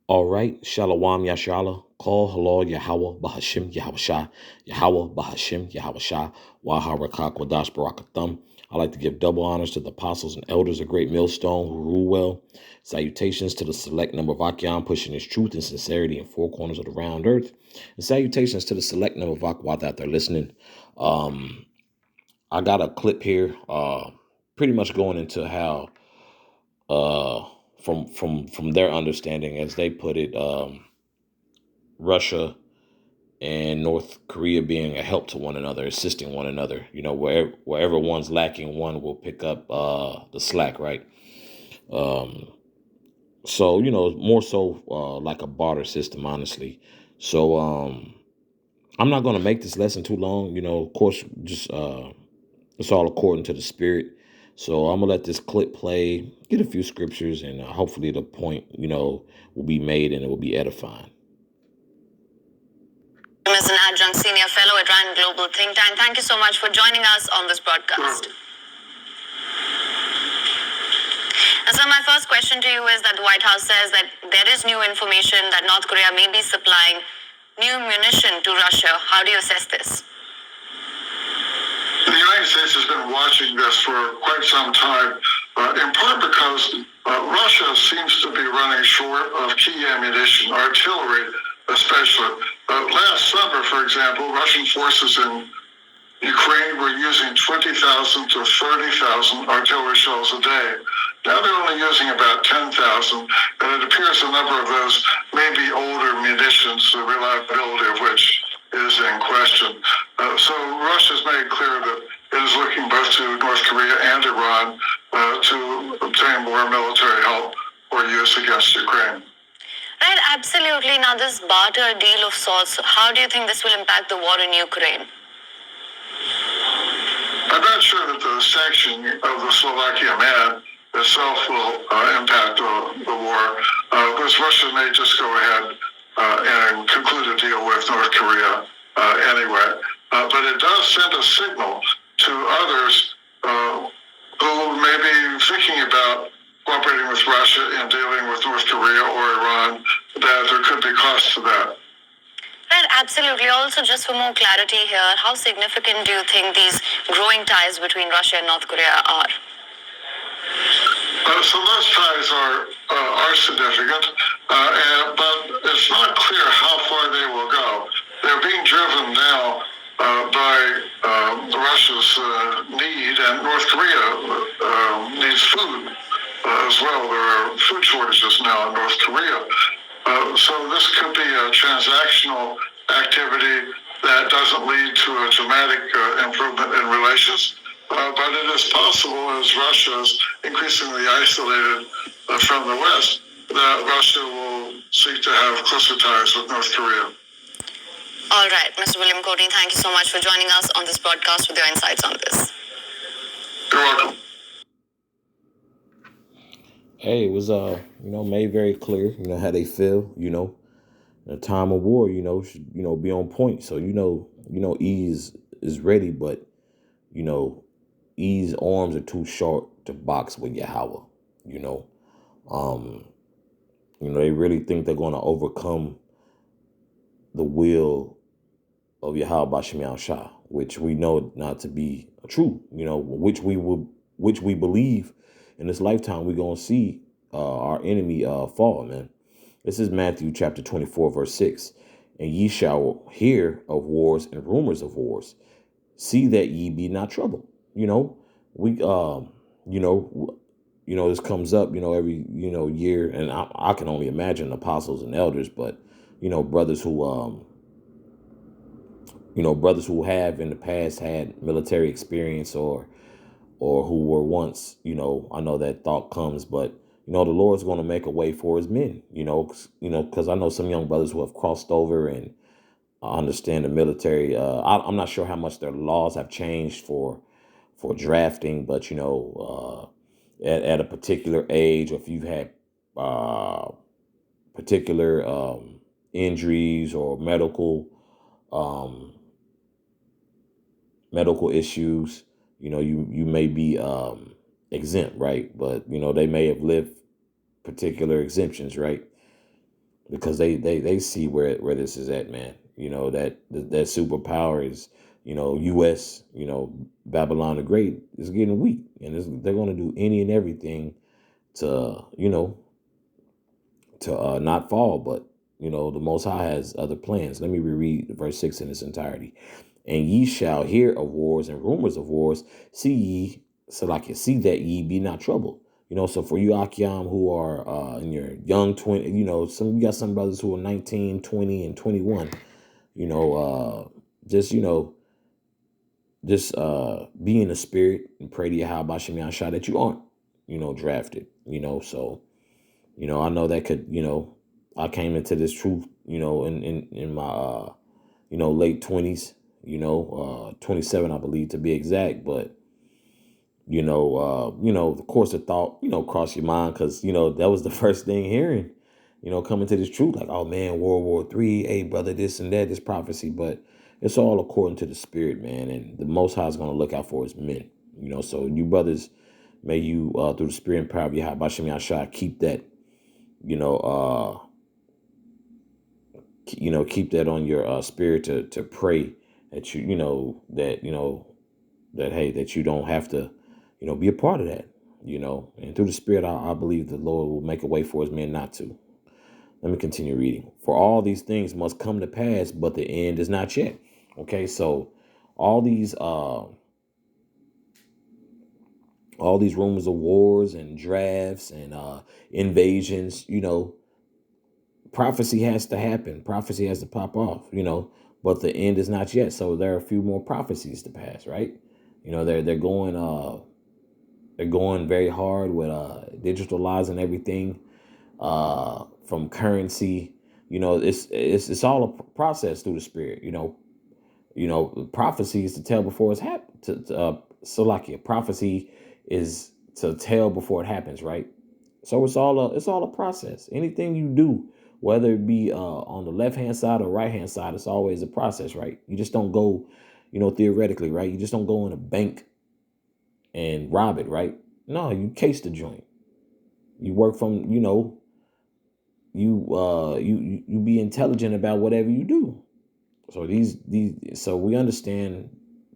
All right, Shalom Yashala, Call Halal Yahweh Bahashim Yahweh Yahweh Bahashim Yahweh Waharakak Wadash Barakathum. I like to give double honors to the apostles and elders of Great Millstone who rule well. Salutations to the select number of Akyam pushing his truth and sincerity in four corners of the round earth. And salutations to the select number of Akwad that they're listening. I got a clip here, pretty much going into how from their understanding, as they put it, Russia and North Korea being a help to one another, assisting one another. You know, wherever one's lacking, one will pick up the slack, right? Um, so more so like a barter system, honestly. So I'm not going to make this lesson too long. Of course, just it's all according to the spirit. So I'm gonna let this clip play, get a few scriptures, and hopefully the point will be made and it will be edifying. As an adjunct senior fellow at Rand Global Think Tank, thank you so much for joining us on this broadcast. And so my first question to you is that the White House says that there is new information that North Korea may be supplying new munition to Russia. How do you assess this? The United States has been watching this for quite some time, in part because Russia seems to be running short of key ammunition, artillery especially. Last summer, for example, Russian forces in Ukraine were using 20,000 to 30,000 artillery shells a day. Now they're only using about 10,000, and it appears a number of those may be older munitions, the reliability of which is in question. So Russia's made clear that it is looking both to North Korea and Iran to obtain more military help or use against Ukraine. Right, absolutely. Now, this barter deal of sorts, how do you think this will impact the war in Ukraine? I'm not sure that the sanction of the Slovakia man itself will impact the war, because Russia may just go ahead and conclude a deal with North Korea anyway. But it does send a signal to others who may be thinking about cooperating with Russia in dealing with North Korea or Iran, that there could be costs to that. Right, absolutely. Also, just for more clarity here, how significant do you think these growing ties between Russia and North Korea are? So those ties are significant, but it's not clear how far they will go. They're being driven now by Russia's need, and North Korea needs food as well. There are food shortages now in North Korea. So this could be a transactional activity that doesn't lead to a dramatic improvement in relations. But it is possible, as Russia is increasingly isolated from the West, that Russia will seek to have closer ties with North Korea. All right, Mr. William Courtney, thank you so much for joining us on this broadcast with your insights on this. You're welcome. Hey, it was made very clear, how they feel, in a time of war, should, be on point. So, ease is ready, but, E's arms are too short to box with Yahweh, they really think they're going to overcome the will of Yahweh Bashem Yahushua, which we know not to be true, which we believe in this lifetime we're going to see our enemy fall, man. This is Matthew chapter 24, verse 6. And ye shall hear of wars and rumors of wars. See that ye be not troubled. This comes up, every, year. And I can only imagine apostles and elders, but, brothers who, brothers who have in the past had military experience or who were once, I know that thought comes, but, the Lord's going to make a way for his men, because I know some young brothers who have crossed over and understand the military. I'm not sure how much their laws have changed for drafting, but, at a particular age, or if you've had particular injuries or medical issues, you may be exempt, right? But, they may have lived particular exemptions, right? because they see where this is at, man. You know, that superpower is, U.S. Babylon the Great is getting weak, and they're going to do any and everything to not fall. But the Most High has other plans. Let me reread verse 6 in its entirety. And ye shall hear of wars and rumors of wars. See see that ye be not troubled. So for you, Akiam, who are in your young 20, you got some brothers who are 19, 20, and 21, just, be in the spirit and pray to Yahweh Shem Yahshua that you aren't, drafted, so, I know that could, I came into this truth, in my, late 20s, 27, I believe, to be exact. But, of course, the thought, crossed your mind because, that was the first thing hearing, coming to this truth, like, oh, man, World War III, hey, brother, this and that, this prophecy. But it's all according to the spirit, man. And the Most High is going to look out for his men, So you brothers, may you, through the spirit and power of Yahweh Shem Yahshua, keep that, keep that on your spirit to pray that that, hey, that you don't have to, be a part of that, and through the spirit, I believe the Lord will make a way for his men not to. Let me continue reading. For all these things must come to pass, but the end is not yet. Okay. So all these rumors of wars and drafts and invasions, prophecy has to happen. Prophecy has to pop off, but the end is not yet. So there are a few more prophecies to pass, right? They're going very hard with digitalizing everything from currency. It's all a process through the spirit. Prophecy is to tell before it's happened. Prophecy is to tell before it happens, right? So it's all a process. Anything you do, whether it be on the left hand side or right hand side, it's always a process, right? You just don't go, theoretically, right? You just don't go in a bank and rob it, right? No, you case the joint. You work from, you be intelligent about whatever you do. So so we understand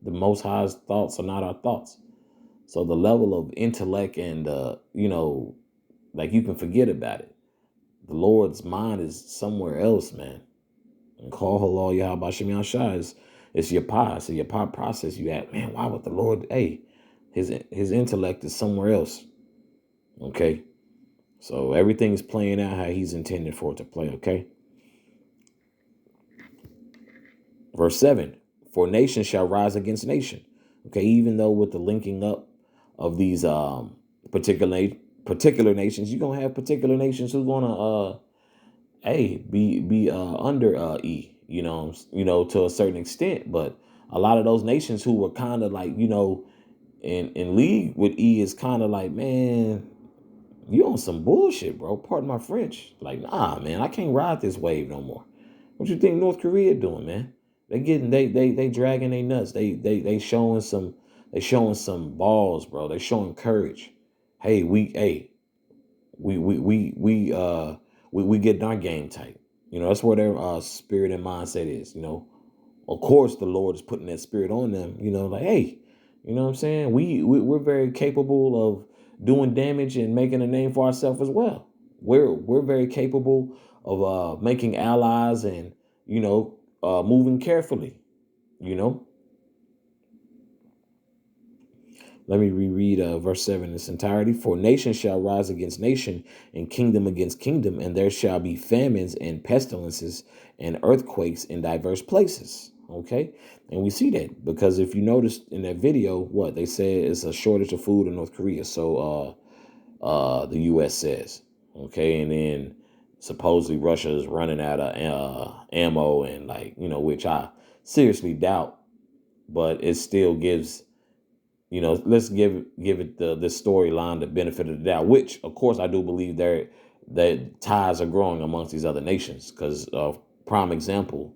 the Most High's thoughts are not our thoughts. So the level of intellect and like, you can forget about it. The Lord's mind is somewhere else, man. And call halal Yahweh Shem Yahshua it's your pie. So your pie process you have, man, why would the Lord, hey, his intellect is somewhere else. Okay. So everything's playing out how he's intended for it to play, okay? Verse 7, for nation shall rise against nation. Okay, even though with the linking up of these particular nations, you're gonna have particular nations who's gonna be under E, to a certain extent. But a lot of those nations who were kind of like, in league with E is kind of like, man, you on some bullshit, bro. Pardon my French. Like, nah, man, I can't ride this wave no more. What you think North Korea doing, man? They dragging their nuts. They showing some balls, bro. They showing courage. Hey, we getting our game tight. That's where their spirit and mindset is. Of course, the Lord is putting that spirit on them. Like, hey, what I'm saying? We're very capable of doing damage and making a name for ourselves as well. We're very capable of making allies and moving carefully. Let me reread verse 7 in its entirety. For nation shall rise against nation, and kingdom against kingdom, and there shall be famines and pestilences and earthquakes in diverse places. Okay, and we see that because if you noticed in that video, what they said is a shortage of food in North Korea. So the U.S. says, okay, and then supposedly Russia is running out of ammo and which I seriously doubt, but it still gives. Let's give it the storyline the benefit of the doubt, which of course I do believe that ties are growing amongst these other nations. Because prime example,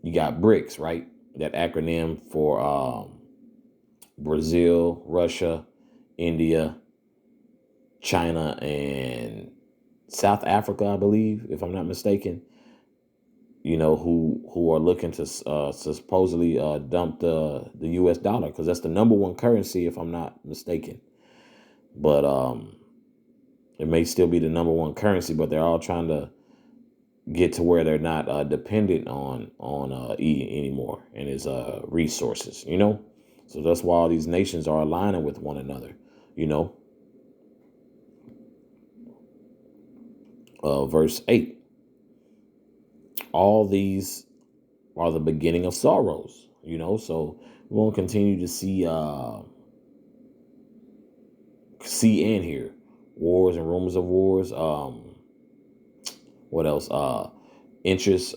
you got BRICS, right? That acronym for Brazil, Russia, India, China, and South Africa, I believe, if I'm not mistaken, who are looking to supposedly dump the U.S. dollar, because that's the number one currency, if I'm not mistaken. But it may still be the number one currency, but they're all trying to get to where they're not dependent on E anymore and its resources. So that's why all these nations are aligning with one another. Verse 8. All these are the beginning of sorrows, so we won't continue to see and hear wars and rumors of wars. What else? Interest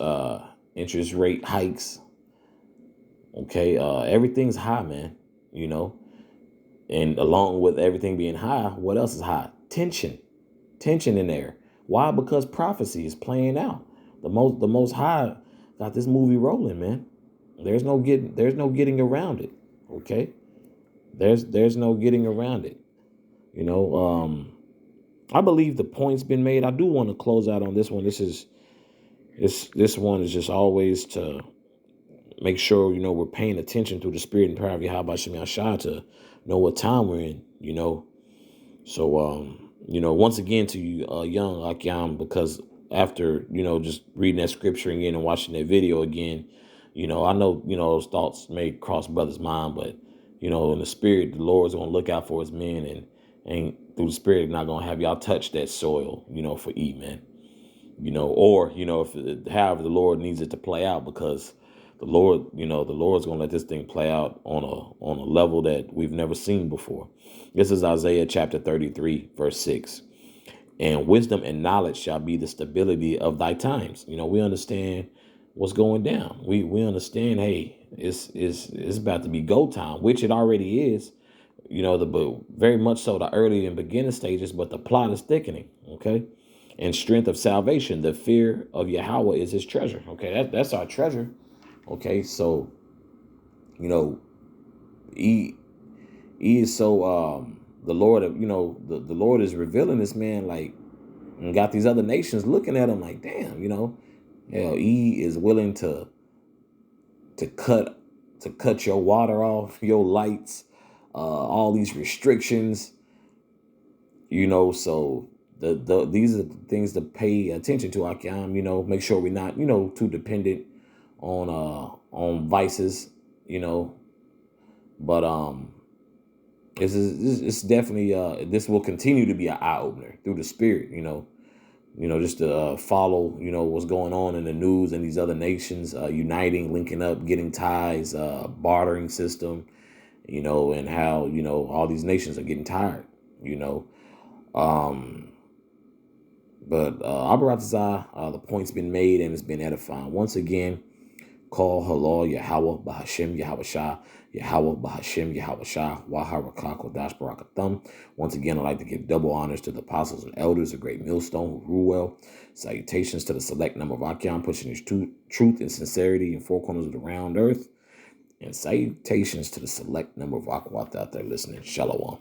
rate hikes. Okay, everything's high, man, and along with everything being high, what else is high? Tension in there. Why? Because prophecy is playing out. The most high got this movie rolling, man. There's no getting around it. Okay, there's no getting around it. I believe the point's been made. I do want to close out on this one. This one is just always to make sure we're paying attention to the spirit and power of Yahweh Shem Yahshua to know what time we're in. So once again to you, young Akyam, because after just reading that scripture again and watching that video again, I know those thoughts may cross brothers' mind, but in the spirit, the Lord's gonna look out for His men, and through the spirit, not gonna have y'all touch that soil, for E, man. Or if however the Lord needs it to play out, because the Lord's gonna let this thing play out on a level that we've never seen before. This is Isaiah chapter 33, verse 6. And wisdom and knowledge shall be the stability of thy times. We understand what's going down. We understand, hey, it's about to be go time, which it already is. But very much so the early and beginning stages, but the plot is thickening. Okay. And strength of salvation, the fear of Yahweh is His treasure. Okay, that's our treasure. Okay, so E is so the Lord of the Lord is revealing this man, like, and got these other nations looking at him like, damn, E is willing to cut your water off, your lights, all these restrictions, so these are the things to pay attention to, Akyam. Make sure we're not too dependent on vices, but it's definitely this will continue to be an eye opener through the spirit, just to follow what's going on in the news and these other nations uniting, linking up, getting ties, bartering system, and how all these nations are getting tired, but Abaratazah, the point's been made and it's been edifying. Once again, call halal Yahweh Bahashem Yahweh Shah, Yahweh Bahashem Yahweh Shah, Waharakah Kodash Barakathum. Once again, I'd like to give double honors to the apostles and elders, the great millstone who rule well. Salutations to the select number of Akyam, pushing His truth and sincerity in four corners of the round earth. And salutations to the select number of Akwat out there listening. Shalom.